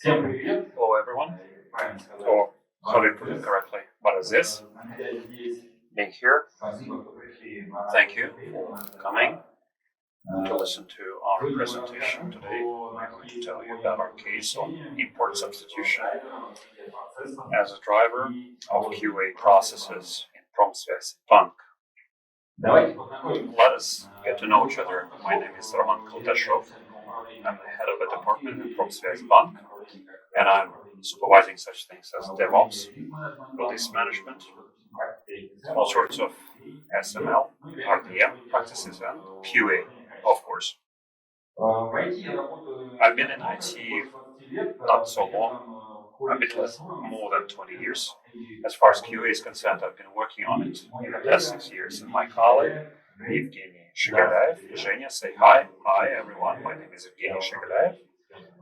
Hello, everyone. Or how do you put it correctly? What is this? Being here. Thank you for coming to listen to our presentation today. I'm going to tell you about our case on import substitution as a driver of QA processes in Bank. Let us get to know each other. My name is Roman Koldashov. I'm the head of a department in Bank, and I'm supervising such things as DevOps, release management, all sorts of SML, RDM practices, and QA, of course. I've been in IT not so long, a bit less, more than 20 years. As far as QA is concerned, I've been working on it in the past 6 years. And my colleague, Evgeny Shigalaev, Zhenya, say hi. Hi, everyone. My name is Evgeny Shigalaev.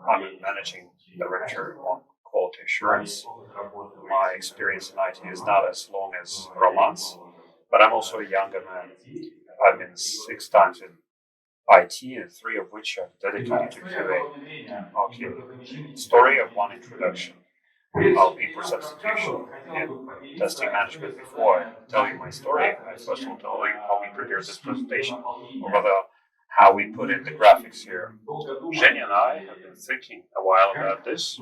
I'm a managing director on quality assurance. My experience in IT is not as long as Roman's, but I'm also a younger man. I've been 6 times in IT, and 3 of which are dedicated to QA. Okay, story of one introduction. I'll be for substitution and testing management. Before I tell you my story, I first will tell you how we prepared this presentation, or rather, how we put in the graphics here. Zhenya and I have been thinking a while about this,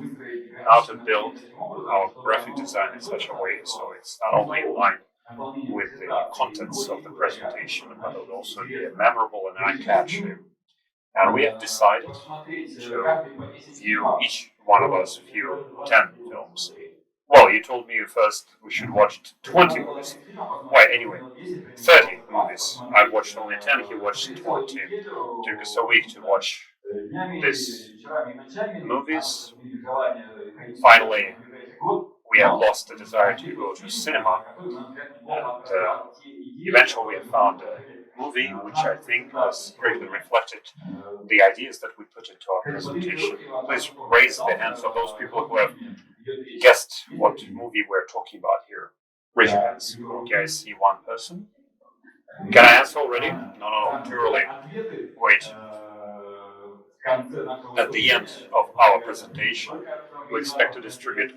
how to build our graphic design in such a way so it's not only in line with the contents of the presentation, but it will also be memorable and eye-catching. And we have decided to view, each one of us view 10 films. Well, you told me first we should watch 20 movies. Why, anyway, 30 movies. I watched only 10, he watched 20. It took us a week to watch these movies. Finally, we have lost the desire to go to cinema, and eventually we have found a movie which I think has greatly reflected the ideas that we put into our presentation. Please raise the hands of those people who have guessed what movie we're talking about here. Raise your hands. Okay, I see one person. Can I answer already? No, too early. Wait. At the end of our presentation, we expect to distribute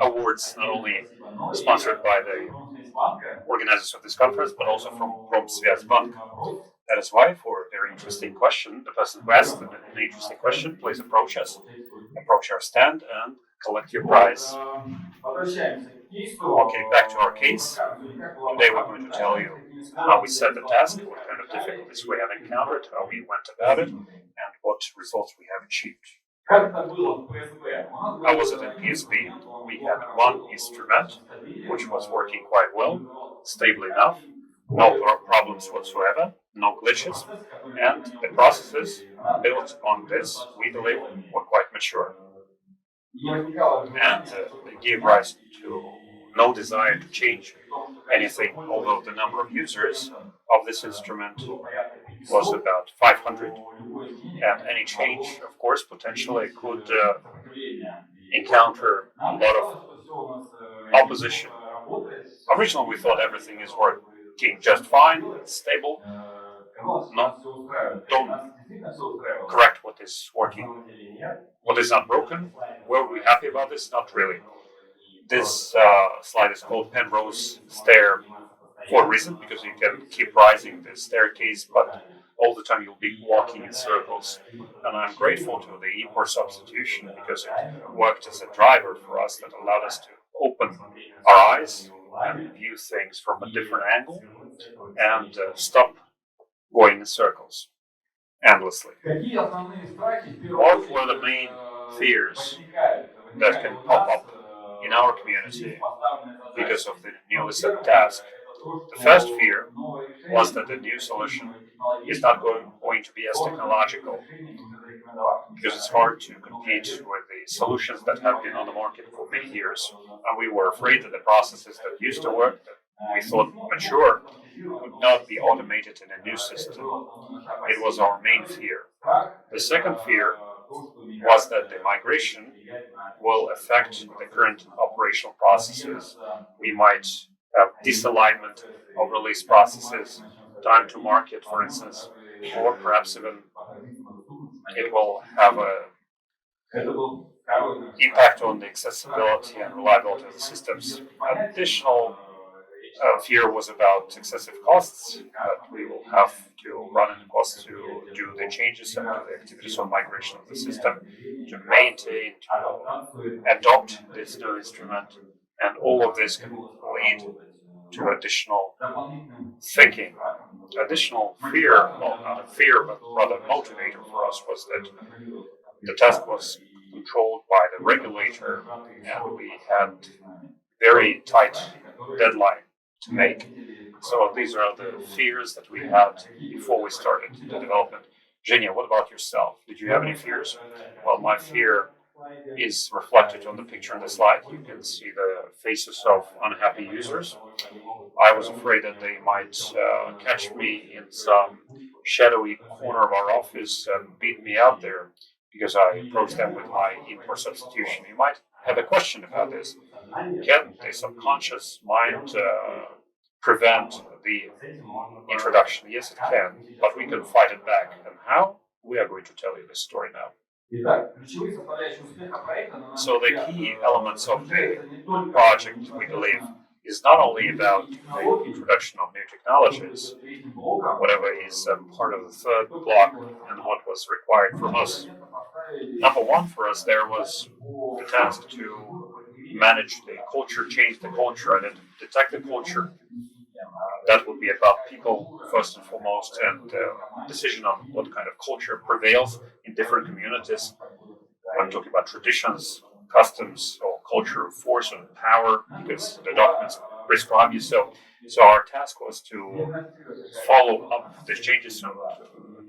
awards not only sponsored by the organizers of this conference, but also from Bank. That is why, for a very interesting question, the person who asked an interesting question, please approach us, approach our stand, and collect your prize. Okay, back to our case. Today we're going to tell you how we set the task, what kind of difficulties we have encountered, how we went about it, and what results we have achieved. How was it in PSP? We had one instrument, which was working quite well, stable enough, no problems whatsoever, no glitches, and the processes built on this, we believe, were quite mature. And they gave rise to no desire to change anything, although the number of users of this instrument was about 500, and any change, of course, potentially could encounter a lot of opposition. Originally, we thought everything is working just fine, it's stable. Don't correct what is working. What is not broken? Were we happy about this? Not really. This slide is called Penrose Stair for a reason, because you can keep rising the staircase, but all the time you'll be walking in circles. And I'm grateful to the import substitution because it worked as a driver for us that allowed us to open our eyes and view things from a different angle and stop going in circles endlessly. What were the main fears that can pop up in our community because of the newly set task? The first fear was that the new solution is not going to be as technological, because it's hard to compete with the solutions that have been on the market for many years. And we were afraid that the processes that used to work, that we thought mature, could not be automated in a new system. It was our main fear. The second fear was that the migration will affect the current operational processes. We might have disalignment of release processes, time to market, for instance, or perhaps even it will have impact on the accessibility and reliability of the systems. Additional fear was about excessive costs, that we will have to run into costs to do the changes and do the activities on migration of the system, to maintain, to adopt this new instrument, and all of this can lead to additional thinking. Additional fear, well, not a fear, but rather motivator for us was that the task was controlled by the regulator, and we had very tight deadline to make. So these are the fears that we had before we started the development. Zhenya, what about yourself? Did you have any fears? Well, my fear is reflected on the picture on the slide. You can see the faces of unhappy users. I was afraid that they might catch me in some shadowy corner of our office and beat me out there because I approached them with my import substitution. You might have a question about this. Can the subconscious mind prevent the introduction? Yes, it can, but we can fight it back. And how? We are going to tell you this story now. So the key elements of the project, we believe, is not only about the introduction of new technologies, whatever is part of the third block and what was required from us. Number one for us there was the task to manage the culture, change the culture, and detect the culture. That would be about people first and foremost, and decision on what kind of culture prevails in different communities. I'm talking about traditions, customs, or culture of force and power, because the documents prescribe you so. So our task was to follow up these changes and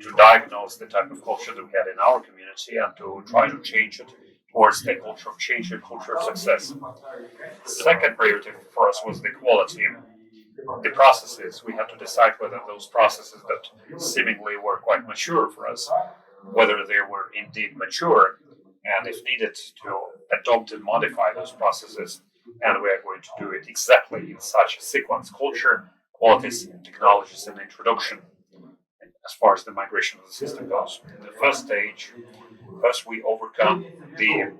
to diagnose the type of culture that we had in our community and to try to change it towards the culture of change and culture of success. The second priority for us was the quality. The processes, we had to decide whether those processes that seemingly were quite mature for us, whether they were indeed mature, and if needed to adopt and modify those processes. And we are going to do it exactly in such a sequence: culture, qualities, technologies, and introduction, as far as the migration of the system goes. In the first stage, first we overcome the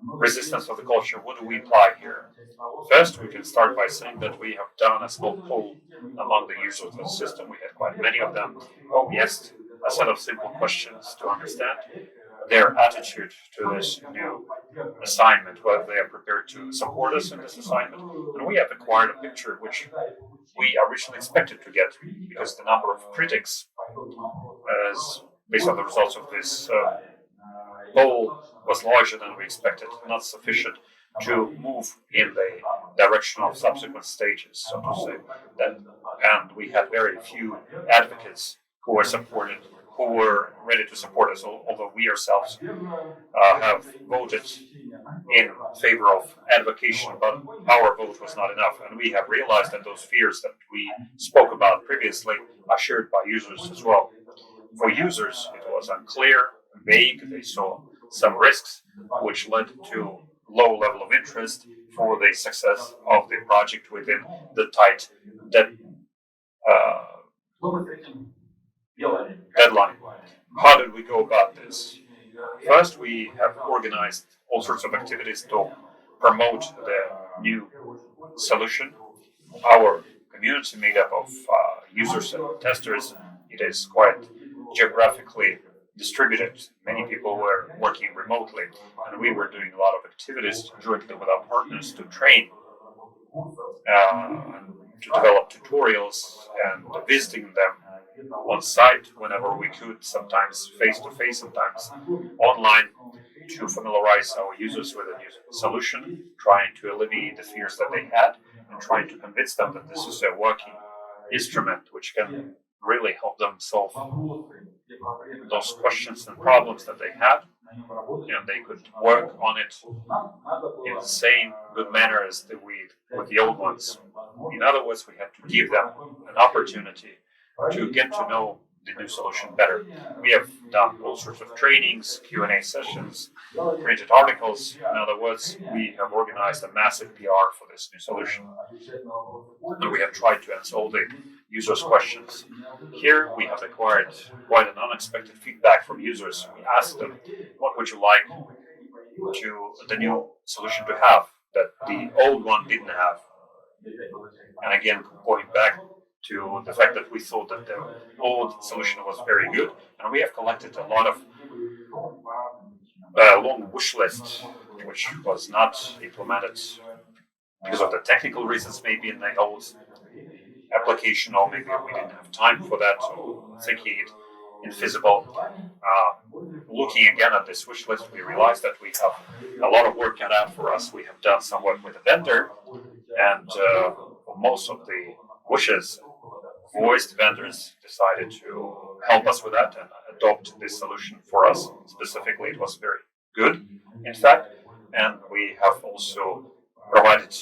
resistance of the culture. What do we apply here? First, we can start by saying that we have done a small poll among the users of the system. We had quite many of them. Oh, yes, a set of simple questions to understand their attitude to this new assignment, whether they are prepared to support us in this assignment. And we have acquired a picture which we originally expected to get, because the number of critics, as based on the results of this poll, was larger than we expected, not sufficient to move in the direction of subsequent stages, so to say. And we had very few advocates who were ready to support us, although we ourselves have voted in favor of advocation, but our vote was not enough. And we have realized that those fears that we spoke about previously are shared by users as well. For users, it was unclear, vague. They saw some risks, which led to low level of interest for the success of the project within the tight deadline. How did we go about this? First, we have organized all sorts of activities to promote the new solution. Our community made up of users and testers. It is quite geographically distributed. Many people were working remotely, and we were doing a lot of activities jointly with our partners to train, to develop tutorials, and visiting them on site whenever we could, sometimes face-to-face, sometimes online, to familiarize our users with a new solution, trying to alleviate the fears that they had, and trying to convince them that this is a working instrument which can really help them solve those questions and problems that they had. And they could work on it in the same good manner as with the old ones. In other words, we had to give them an opportunity to get to know the new solution better. We have done all sorts of trainings, Q&A sessions, printed articles. In other words, we have organized a massive PR for this new solution. And we have tried to answer all the users' questions. Here we have acquired quite an unexpected feedback from users. We asked them, what would you like to the new solution to have that the old one didn't have. And again, going back to the fact that we thought that the old solution was very good, and we have collected a lot of long wish list, which was not implemented because of the technical reasons, maybe in the old application, or maybe we didn't have time for that, or thinking it infeasible. Looking again at this wish list, we realized that we have a lot of work cut out for us. We have done some work with a vendor, and for most of the wishes, voiced vendors decided to help us with that and adopt this solution for us. Specifically, it was very good, in fact, and we have also provided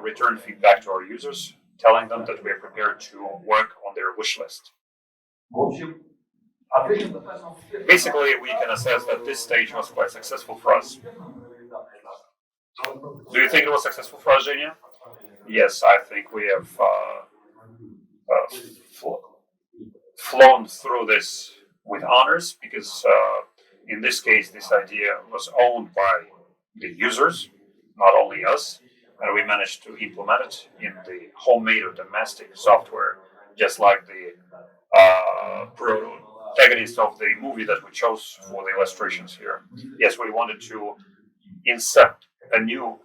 return feedback to our users, telling them that we are prepared to work on their wish list. Basically, we can assess that this stage was quite successful for us. Do you think it was successful for us, Zhenya? Yes, I think we have flown through this with honors, because in this case, this idea was owned by the users, not only us, and we managed to implement it in the homemade or domestic software, just like the protagonist of the movie that we chose for the illustrations here. Yes, we wanted to insert a new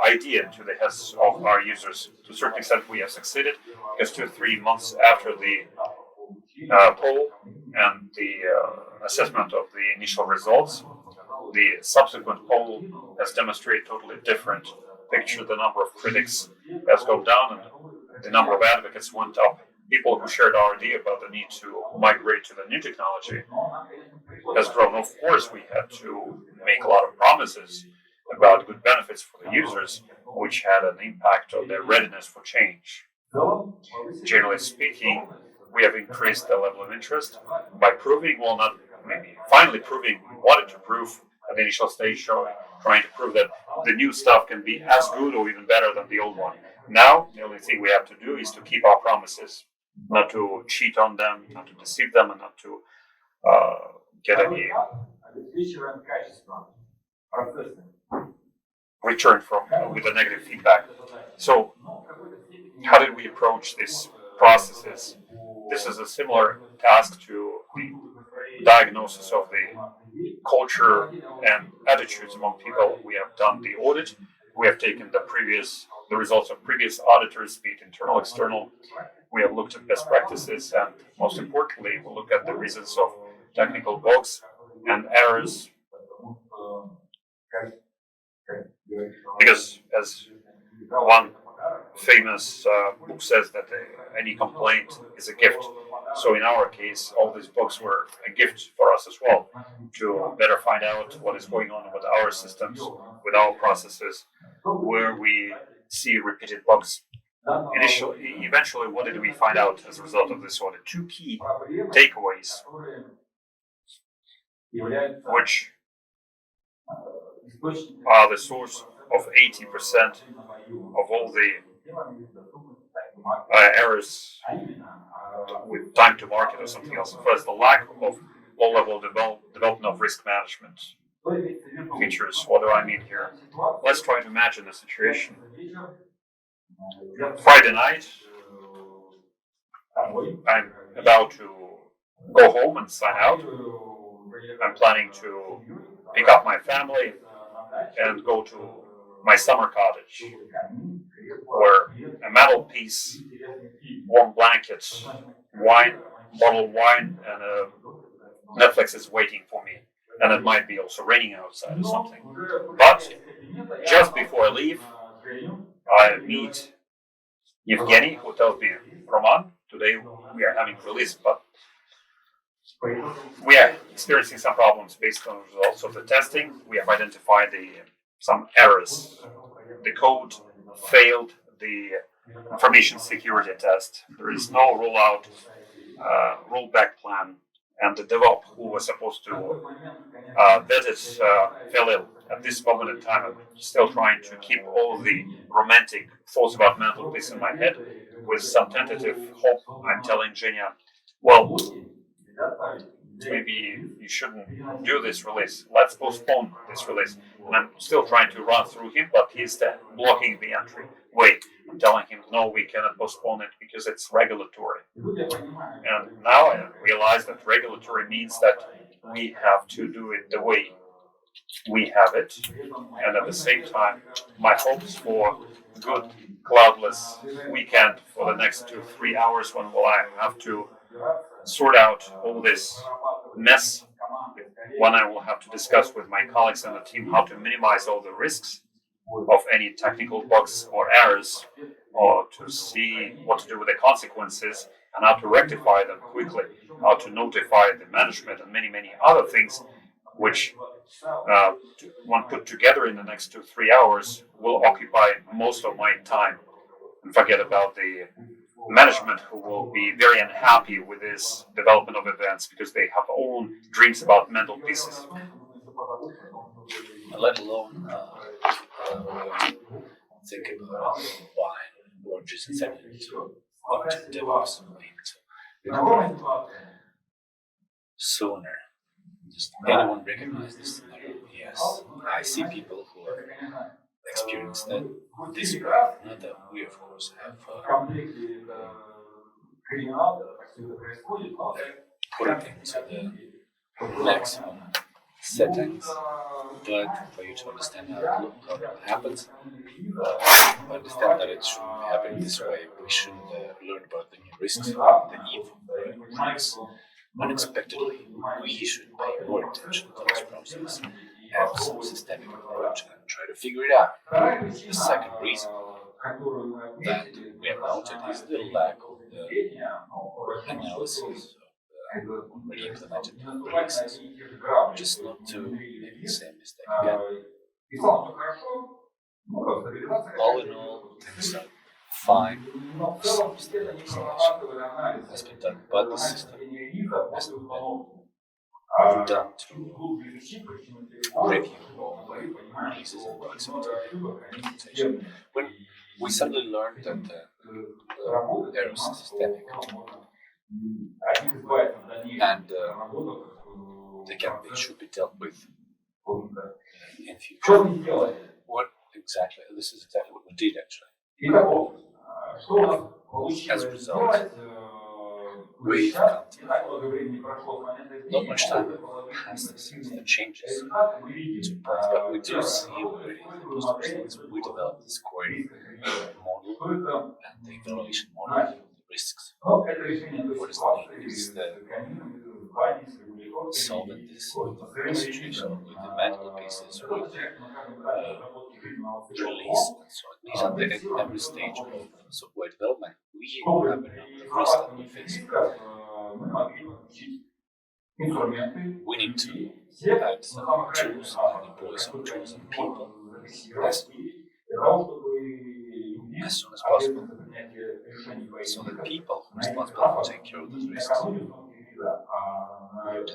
idea into the heads of our users. To a certain extent, we have succeeded, because 2 or 3 months after the poll and the assessment of the initial results, the subsequent poll has demonstrated totally different picture. The number of critics has gone down, and the number of advocates went up. People who shared our idea about the need to migrate to the new technology has grown. Of course, we had to make a lot of promises about good benefits for the users, which had an impact on their readiness for change. Generally speaking, we have increased the level of interest by proving, well, not maybe finally proving, we wanted to prove at the initial stage, trying to prove that the new stuff can be as good or even better than the old one. Now, the only thing we have to do is to keep our promises, not to cheat on them, not to deceive them, and not to get any return from with a negative feedback. So, how did we approach these processes? This is a similar task to the diagnosis of the culture and attitudes among people. We have done the audit. We have taken the results of previous auditors, be it internal, external. We have looked at best practices, and most importantly, we look at the reasons of technical bugs and errors. Because, as one famous book says, that any complaint is a gift. So in our case, all these books were a gift for us as well, to better find out what is going on with our systems, with our processes, where we see repeated bugs. Eventually, what did we find out as a result of this audit? 2 key takeaways, which are the source of 80% of all the errors with time to market or something else. First, the lack of low-level development of risk management features. What do I mean here? Let's try to imagine the situation. Friday night, I'm about to go home and sign out. I'm planning to pick up my family and go to my summer cottage, where a mantelpiece, warm blankets, bottle of wine, and Netflix is waiting for me. And it might be also raining outside or something. But just before I leave, I meet Evgeny, who tells me, Roman, today we are having release, but we are experiencing some problems based on the results of the testing. We have identified some errors. The code failed the information security test. There is no rollback plan, and the developer who was supposed to vet it fell ill. At this moment in time, I'm still trying to keep all the romantic thoughts about mantelpiece in my head with some tentative hope. I'm telling Zhenya, well, maybe you shouldn't do this release. Let's postpone this release. And I'm still trying to run through him, but he's blocking the entry. Wait, I'm telling him, no, we cannot postpone it because it's regulatory. And now I realize that regulatory means that we have to do it the way we have it. And at the same time, my hopes for good cloudless weekend for the next 2-3 hours when will I have to sort out all this mess, when I will have to discuss with my colleagues and the team how to minimize all the risks of any technical bugs or errors, or to see what to do with the consequences and how to rectify them quickly, how to notify the management and many, many other things which when put together in the next 2-3 hours will occupy most of my time, and forget about the management who will be very unhappy with this development of events because they have own dreams about mental pieces. Let alone think about why origins and what DevOps mean to sooner. Just anyone recognize this scenario? Yes, I see people who have experienced that this way. Not that we, of course, have put it into the maximum settings, but for you to understand how it happens, understand that it shouldn't happen this way. We shouldn't learn about the new risks, the evil risks unexpectedly. We should pay more attention to this process, have some systemic approach, and try to figure it out. The second reason that we have noted is the lack of the analysis of the already implemented releases, just not to make the same mistake again. All in all, things are fine. Some installation has been done, but the system hasn't been done to review all the releases and bugs of the implementation. When we suddenly learned that the errors are systemic and they should be dealt with in future. What exactly? This is exactly what we did actually. As a result, we've come to not much time passed since the changes to plans, but we do see already the post results. We developed the scoring model and the evaluation model of the risks. What is needed is solving this situation with the medical pieces, with release, and so on. These are at every stage of software development. We have a number of risks that we face. We need to add some tools and employ some tools and people as soon as possible, so that people responsible to take care of those risks would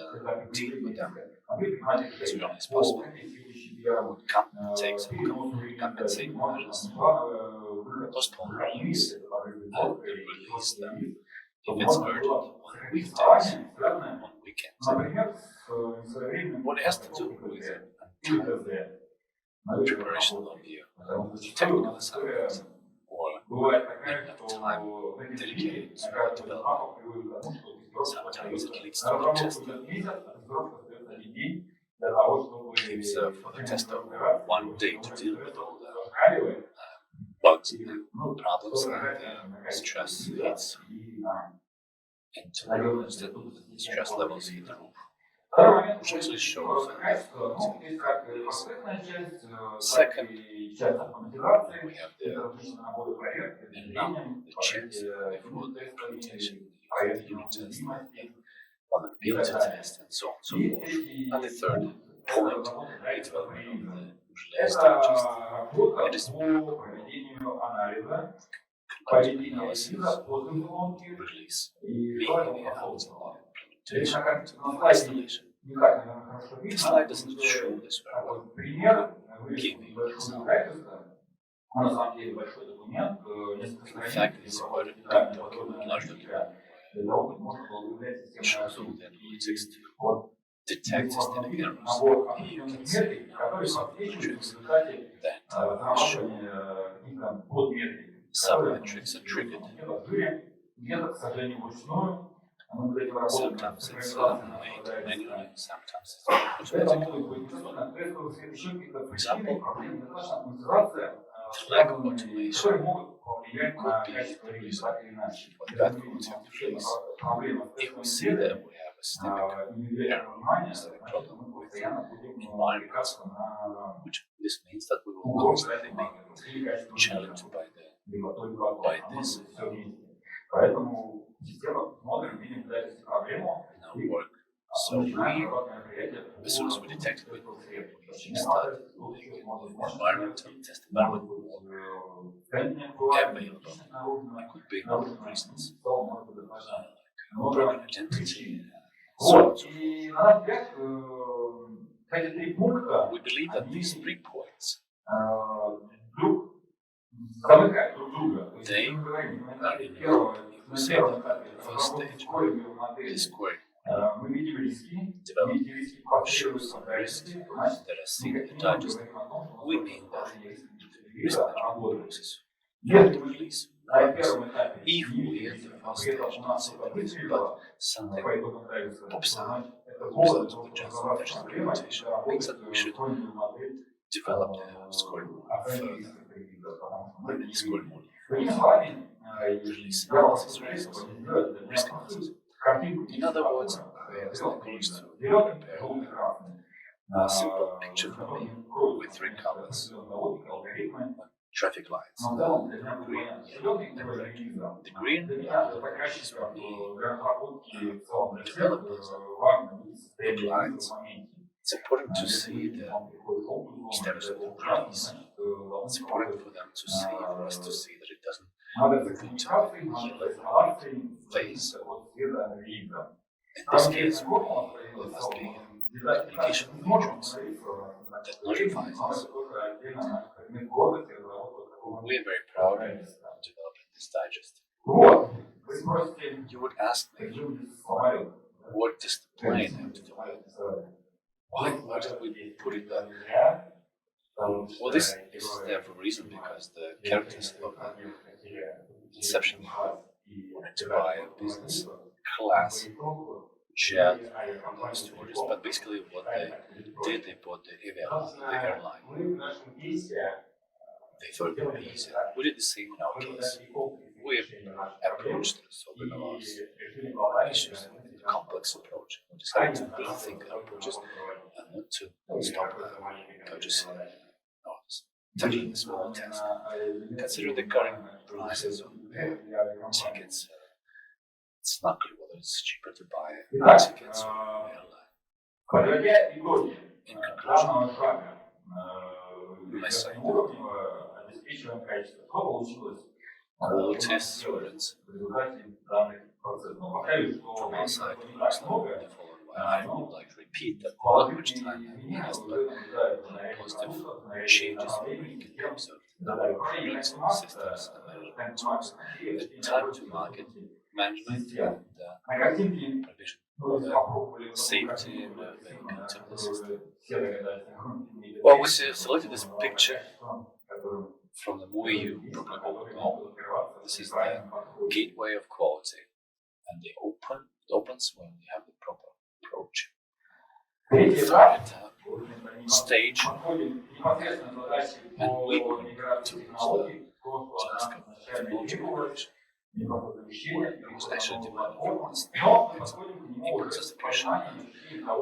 deal with them as early as possible. Would take some compensate measures, postpone release, and release them if it's urgent on weekdays, on weekends. What it has to do with preparation of the technical assignments, or not time dedicated to development. Sometimes it leads to the test gives for the tester 1 day to deal with all the bugs and problems and the stress hits into the stress levels hit the roof, which actually shows second, we have the checks before the implementation, the unit test, the vulnerability test, and so on and so forth. And the third point, the development of the release digest. It is content analysis, release, behavior, and implementation, and the installation. The slide doesn't show this very well. Give me an example. In fact, it's quite a big document, large document, shows all the analytics to detect systemic errors. Here you can see numbers of metrics that show some metrics are triggered. Sometimes it's made manually, sometimes it's automatically. For example, the lack of automation could be the reason for the bad quality of the release. If we see that we have a systemic error, a systemic problem with the environment, which this means that we will constantly be challenged by this in our work. So as soon as we detect it, we start making the environmental test environment more available. It could be a number of reasons, like broken identity, so on and so forth. We believe that these 3 points they are in if we say that the first stage is query development shows some risks that are seen in the digest. We mean that the risk management process to release works if we at the first stage don't see the risk, but something pops out result of the just implementation means that we should develop the scoring model further. The scoring model release analysis risks, risk analysis. In other words, we as psychologists prepare a simple picture for me with 3 colors, traffic lights, green, yellow, and red. The green is for me developers and clients. It's important to see the status of the release. It's important for them to see, for us to see that it doesn't move into yellow phase. In this case, there must be an application matrix that notifies us. We are very proud of developing this digest. You would ask me, what does the plane have to do with it? Why did we put it there? Well, this is there for a reason, because the characters of the inception wanted to buy a business class jet and stewardess, but basically what they did, they bought the airline. They thought it would be easier. We did the same in our case. We approached solving our issues with a complex approach. We decided to rethink our approaches and not to stop purchasing tackling a small task. Consider the current prices of tickets. It's not clear whether it's cheaper to buy tickets or airline. In conclusion, my side, quality assurance from our side looks like the following. I would like to repeat that not much time has passed, but positive changes can be observed in our products, systems, and management tools. The time to market management and provision of safety and availability of the system. Well, we selected this picture from the movie you probably all know. This is the gateway of quality, and it opens when you have the proper approach. The third stage, and we go to the task of technology migration. It was actually demanded from us. It puts us the pressure and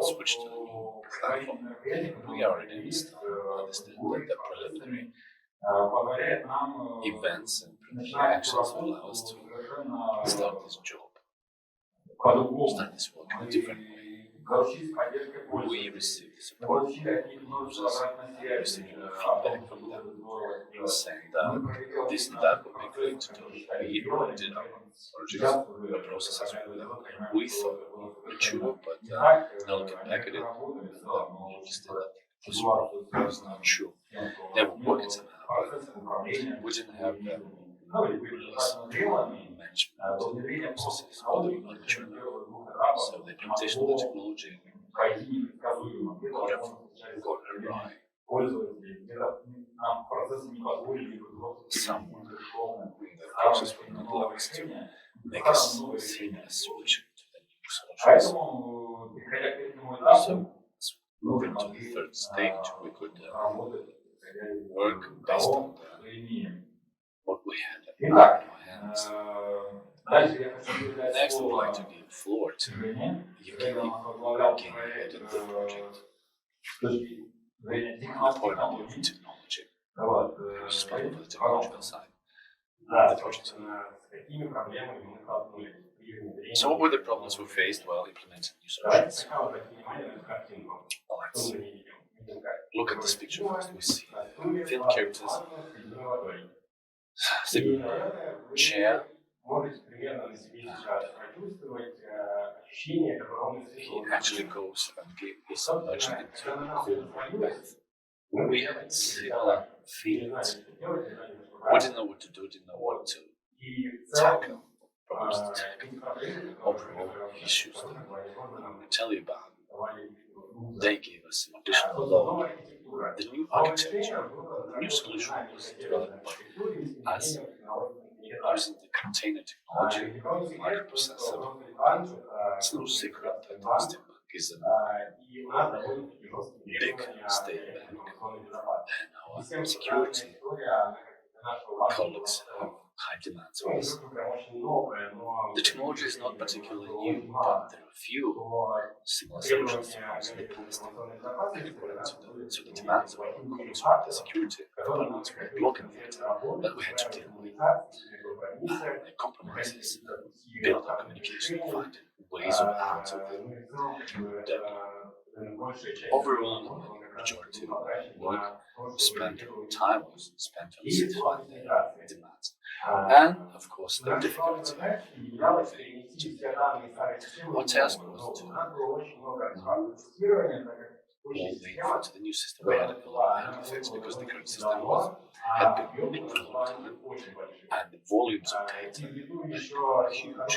switch to the new platform. We already understand that the preliminary events and preliminary actions allow us to start this job, start this work in a different way. We receive the support from users, receiving feedback from them, saying that this and that would be great to do. We did our projects, processes with them. We thought it would be mature, but now looking back at it, we understand that it was not true. They were working somehow, but we didn't have the release management processes or the mature now. So the implementation of the technology got awry. Someone in the process will not allow us to make a seamless switch to the new solutions. So, moving to the third stage, we could work based on what we had in our hands. Next, I would like to give the floor to Evgeny, working head of the project. The point of view of technology, who's part of the technological side of the project. So what were the problems we faced while implementing new solutions? Let's look at this picture first. We see film characters, the chair, he actually goes and is submerged into a cold bath. We had similar feelings. We didn't know what to do, didn't know what to tackle, problems to tackle, overall issues that I'm going to tell you about. They gave us some additional load. The new architecture, the new solution was developed by us using the container technology, microprocessor. It's no secret that State Bank is a big state bank, and our security colleagues have high demands on us. The technology is not particularly new, but there are few similar solutions to ours in the past. And according to the demands of our colleagues with the security departments, were blocking data that we had to deal with. The compromises, build our communication, find ways of how to deal. Overall, the majority of work spent time was spent on satisfying the demands. And of course, the difficulty of our task was to move all the info to the new system. We had a lot of hand effects because the current system had been running for a long time, and the volumes of data were huge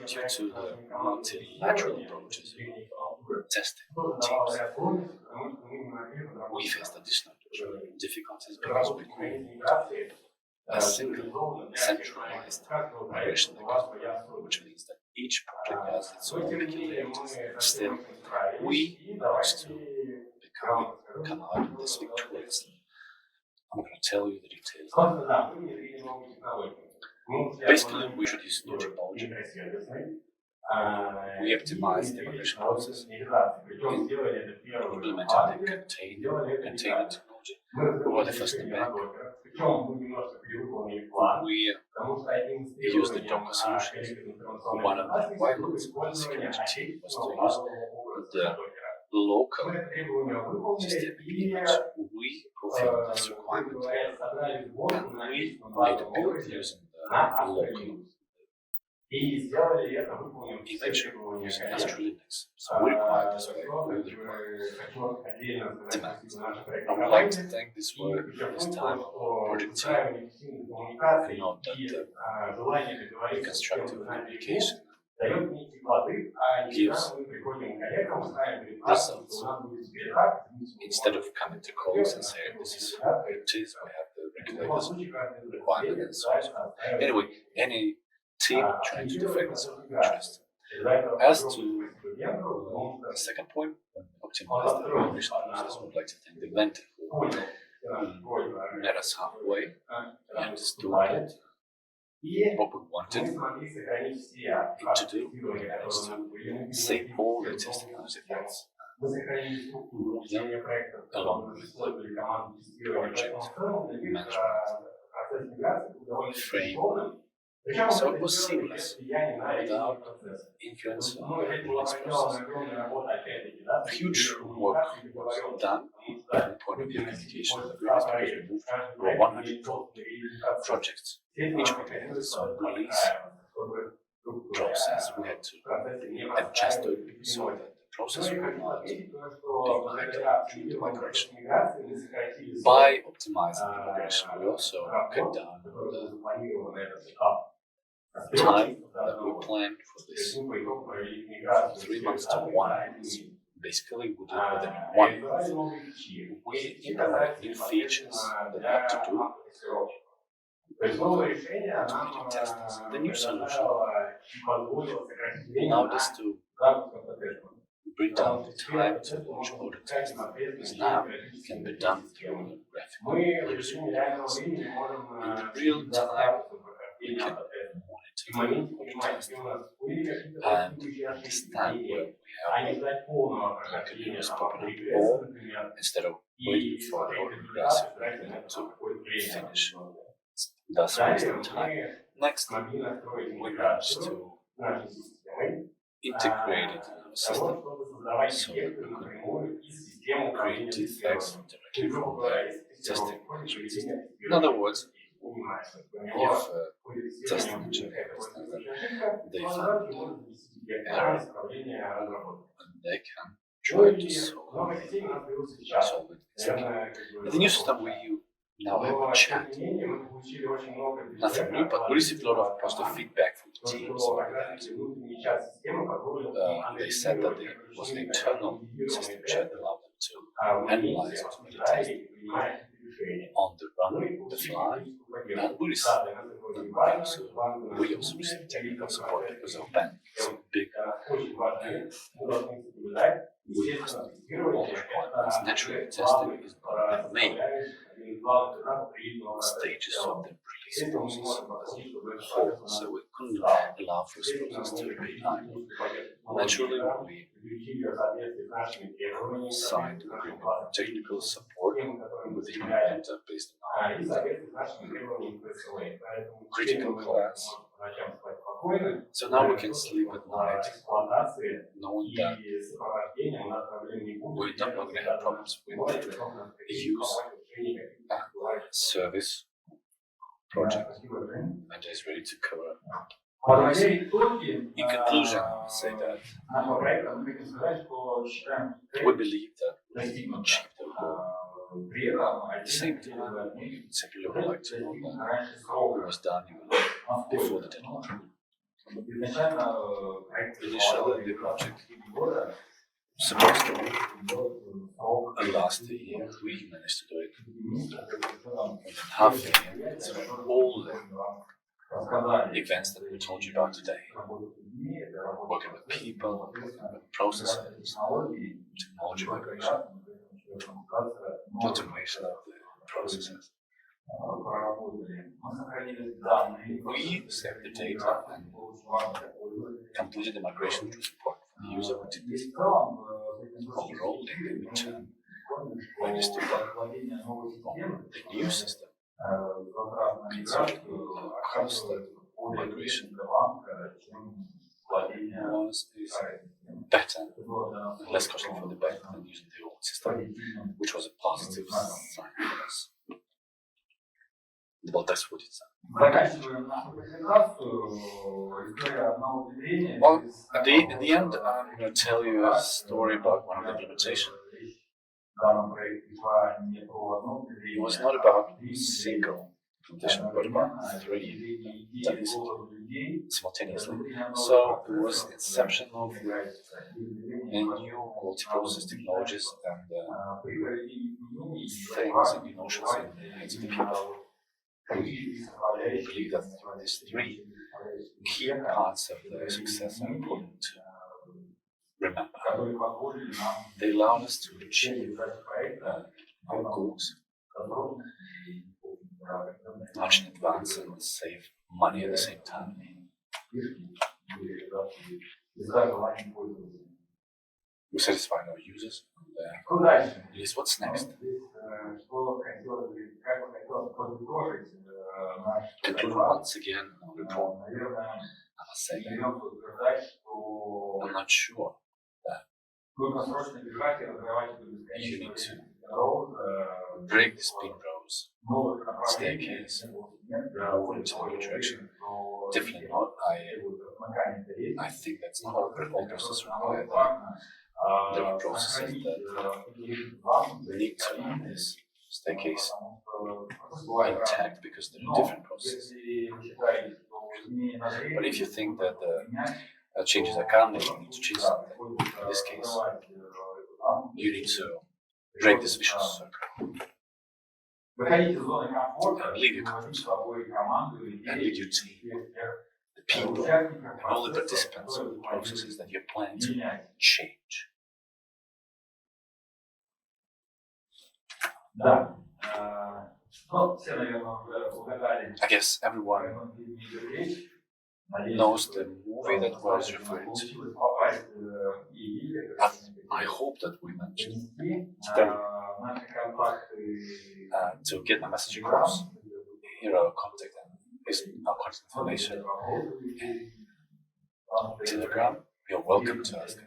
due to the multilateral approaches of testing teams. We faced additional difficulties because we couldn't a single centralized migration account, which means that each project has its own peculiarities. Still, we managed to come out of this victorious. I'm going to tell you the details now. Basically, we should use new technology. We optimized the migration process, implemented the container technology. We were the first in the bank. We used the Docker solutions. One of the requirements of the security team was to use the local system image. We fulfilled this requirement, and we made a build using the local image using Astro Linux. So we required this way, we required demands. I would like to thank this time project team. I know that the constructive communication gives results. Instead of coming to calls and saying this is what it is, we have the regulators requirement and so on. Anyway, any team trying to defend its own interest. As to the second point, optimize the migration process, I would like to thank the vendor who met us halfway and understood that what we wanted it to do was to save all the testing artifacts, move them along with the project management frame. So it was seamless, without influence on the release process. A huge work was done from the point of view of communication with the release because we moved over 112 projects. Each project has its own release process. We had to adjust it so that the process will not be idle during the migration. By optimizing the migration, we also cut down the time that we planned for this from 3 months to 1 month. Basically, we did within 1 month. We implement new features that have to do automated testings. The new solution allowed us to bring down the time to launch audit testing, because now it can be done through graphical user interface. In the real time, we can monitor audit testing and understand where we have continuous popping up, or instead of waiting for the audit progressive to finish, thus wasting time. Next, we managed to integrate it in our system so that we could create defects directly from the testing management system. In other words, if testing engineer understands that they found error, and they can try to solve it instantly. In the new system, we now have a chat. Nothing new, but we received a lot of positive feedback from the teams about that. They said that there was an internal system chat that allowed them to analyze automated testing on the run, the fly, and we also received technical support because of Ben. It's a big all the requirements. Naturally, testing is not the main stages of the release process, so we couldn't allow for this process to remain idle. Naturally, we signed an agreement for technical support with the inventor based on critical class. So now we can sleep at night knowing that we're not going to have problems with the use and service project, and is ready to cover. In conclusion, I would say that we believe that we achieved the goal. At the same time, we simply would like to know that it was done even before the deadline. Initially, the project supposed to last a year. We managed to do it within half a year, considering all the events that we told you about today. Working with people, working with processes, technology migration, automation of the processes. We saved the data and completed the migration, which was important for the user who did this. Overall, in the midterm, we understood that the new system considered the cost of migration is better and less costly for the bank than using the old system, which was a positive sign for us. Well, that's what it's. Well, in the end, I'm going to tell you a story about one of the implementation. It was not about single implementation, but about 3 done simultaneously. So it was the inception of a new multi-process technologies and things and new notions in the heads of the people. We believe that these 3 key parts of the success are important to remember. They allowed us to achieve our goals much in advance and save money at the same time. We satisfied our users. Is what's next? Concluding once again on the report, I must say I'm not sure that you need to break the spin rows staircase and move into a new direction. Definitely not. I think that's not all processes require There are processes that need to have this staircase intact because they're different processes. But if you think that the changes are coming, you need to change something. In this case, you need to break this vicious circle and leave your comfort zone and leave your team, the people, and all the participants of the processes that you're planning to change. I guess everyone knows the movie that was referred to. I hope that we mentioned them to get the message across. Here are contact information. Telegram, you're welcome to ask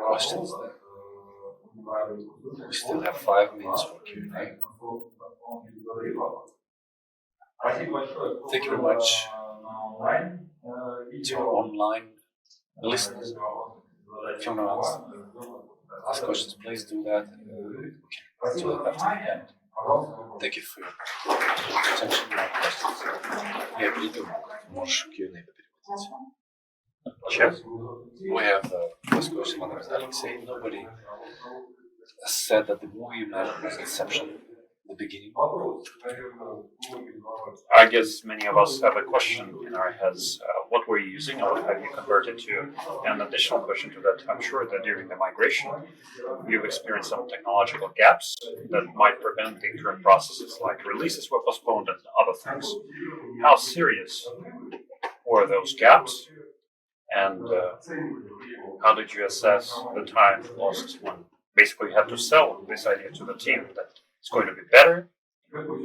questions there. We still have 5 minutes for Q&A. Thank you very much to our online listeners. If you want to ask questions, please do that. We can do that after the end. Thank you for your attention and questions. Я приду, можешь Q&A попереводить. Cheers. We have the first question. My name is Alexei. Nobody said that the movie was Inception in the beginning. I guess many of us have a question in our heads. What were you using or what have you converted to? And an additional question to that, I'm sure that during the migration, you've experienced some technological gaps that might prevent the current processes, like releases were postponed and other things. How serious were those gaps? And how did you assess the time lost when basically you had to sell this idea to the team that it's going to be better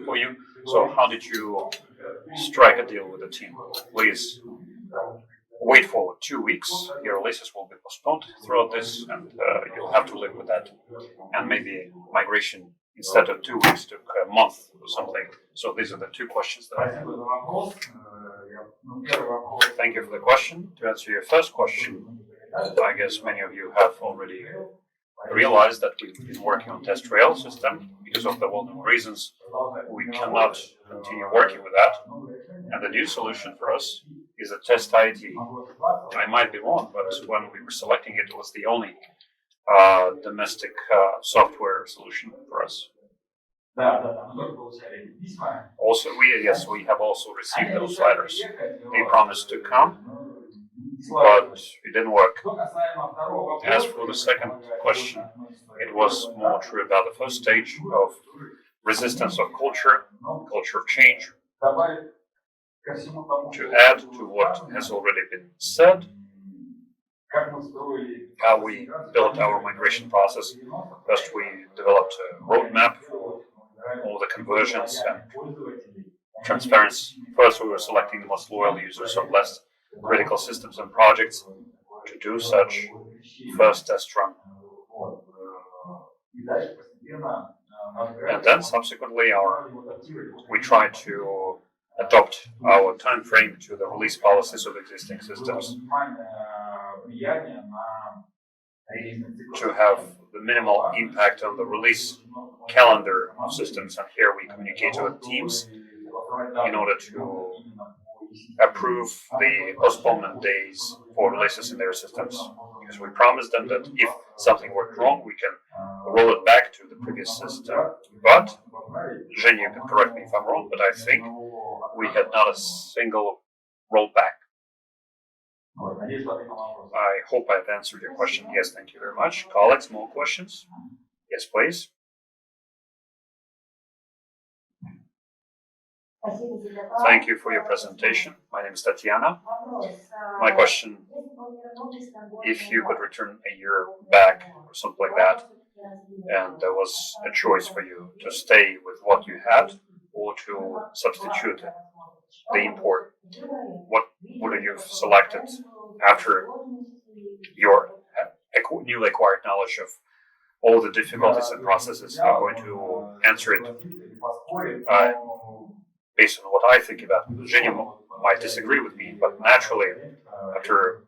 for you? So how did you strike a deal with the team? Please wait for 2 weeks. Your releases will be postponed throughout this, and you'll have to live with that. And maybe migration instead of 2 weeks took a month or something. So these are the 2 questions that I have. Thank you for the question. To answer your first question, I guess many of you have already realized that we've been working on test rail system. Because of the well-known reasons, we cannot continue working with that. And the new solution for us is a test IT. I might be wrong, but when we were selecting it, it was the only domestic software solution for us. Also, we have also received those letters. They promised to come, but it didn't work. As for the second question, it was more true about the first stage of resistance of culture of change. To add to what has already been said, how we built our migration process. First, we developed a roadmap for all the conversions and transparency. First, we were selecting the most loyal users of less critical systems and projects to do such first test run. And then subsequently we tried to adopt our time frame to the release policies of existing systems to have the minimal impact on the release calendar of systems. And here we communicate with teams in order to approve the postponement days for releases in their systems. Because we promised them that if something worked wrong, we can roll it back to the previous system. But, Zhenya, you can correct me if I'm wrong, but I think we had not a single rollback. I hope I've answered your question. Yes, thank you very much. Colleagues, more questions? Yes, please. Thank you for your presentation. My name is Tatiana. My question, if you could return a year back or something like that, and there was a choice for you to stay with what you had or to substitute the import, what would you have selected after your newly acquired knowledge of all the difficulties and processes? I'm going to answer it based on what I think about. Zhenya might disagree with me, but naturally, after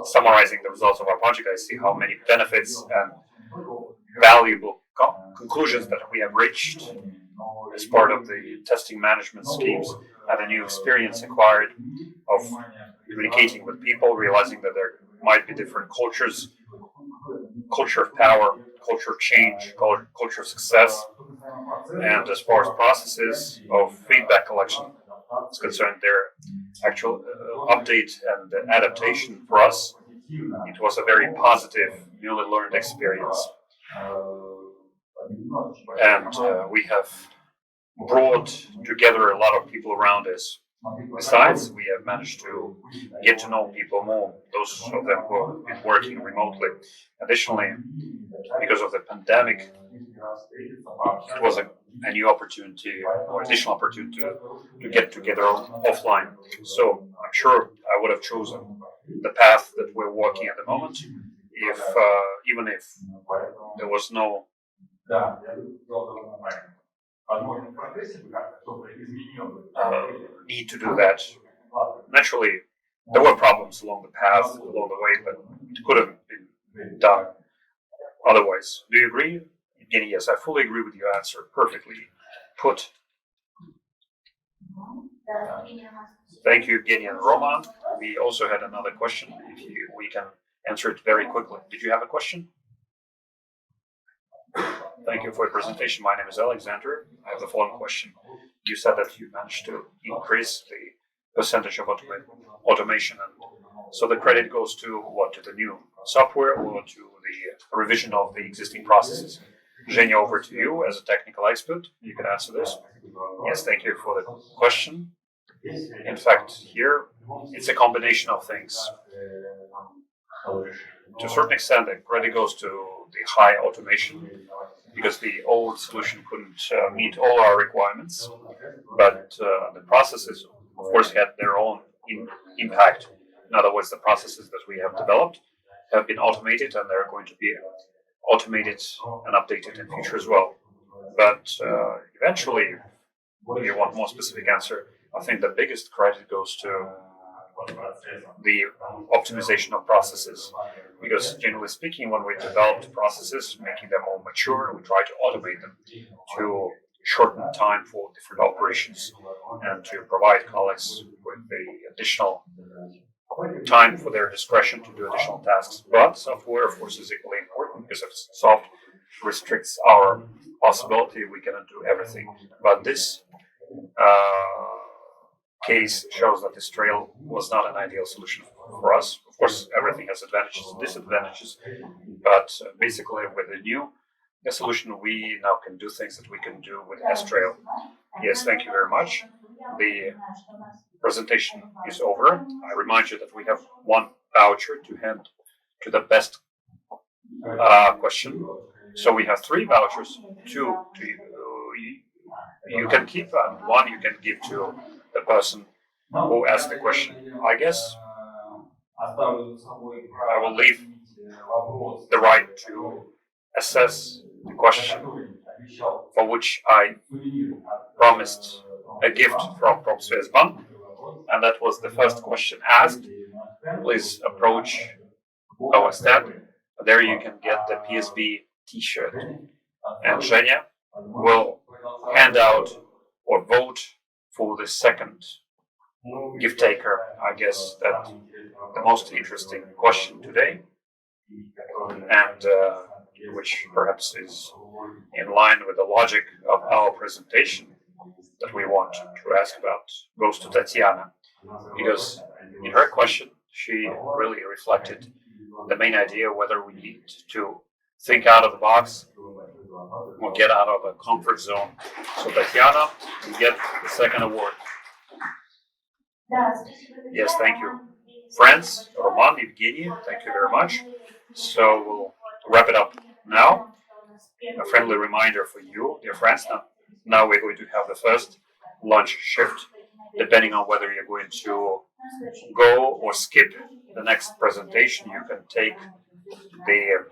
summarizing the results of our project, I see how many benefits and valuable conclusions that we have reached as part of the testing management schemes and the new experience acquired of communicating with people, realizing that there might be different cultures, culture of power, culture of change, culture of success. And as far as processes of feedback collection is concerned, their actual update and adaptation for us, it was a very positive, newly learned experience. And we have brought together a lot of people around us. Besides, we have managed to get to know people more, those of them who have been working remotely. Additionally, because of the pandemic, it was a new opportunity or additional opportunity to get together offline. So I'm sure I would have chosen the path that we're walking at the moment, if even if there was no need to do that. Naturally, there were problems along the path, along the way, but it could have been done otherwise. Do you agree? Evgeny, yes, I fully agree with your answer. Perfectly put. Thank you, Evgeny and Roman. We also had another question. We can answer it very quickly. Did you have a question? Thank you for your presentation. My name is Alexander. I have the following question. You said that you managed to increase the percentage of automation, and so the credit goes to what? To the new software or to the revision of the existing processes? Zhenya, over to you as a technical expert. You can answer this. Yes, thank you for the question. In fact, here it's a combination of things. To a certain extent, the credit goes to the high automation, because the old solution couldn't meet all our requirements, but the processes, of course, had their own impact. In other words, the processes that we have developed have been automated, and they're going to be automated and updated in future as well. But eventually, if you want more specific answer, I think the biggest credit goes to the optimization of processes, because generally speaking, when we developed processes, making them more mature, we try to automate them to shorten time for different operations and to provide colleagues with the additional time for their discretion to do additional tasks. But software, of course, is equally important, because if soft restricts our possibility, we cannot do everything. But this case shows that this trail was not an ideal solution for us. Of course, everything has advantages and disadvantages, but basically with the new solution, we now can do things that we can do with S-Trail. Yes, thank you very much. The presentation is over. I remind you that we have one voucher to hand to the best question. So we have 3 vouchers, 2 to you can keep, and 1 you can give to the person who asked the question. I guess I will leave the right to assess the question for which I promised a gift from Swissbank, and that was the first question asked. Please approach our stand. There you can get the PSB t-shirt. And Zhenya will hand out or vote for the second gift taker. I guess that the most interesting question today, and which perhaps is in line with the logic of our presentation that we want to ask about, goes to Tatiana, because in her question she really reflected the main idea whether we need to think out of the box or get out of a comfort zone. So Tatiana, you get the second award. Yes, thank you. Friends, Roman, Evgeny, thank you very much. So we'll wrap it up now. A friendly reminder for you, dear friends, now we're going to have the first lunch shift. Depending on whether you're going to go or skip the next presentation, you can take the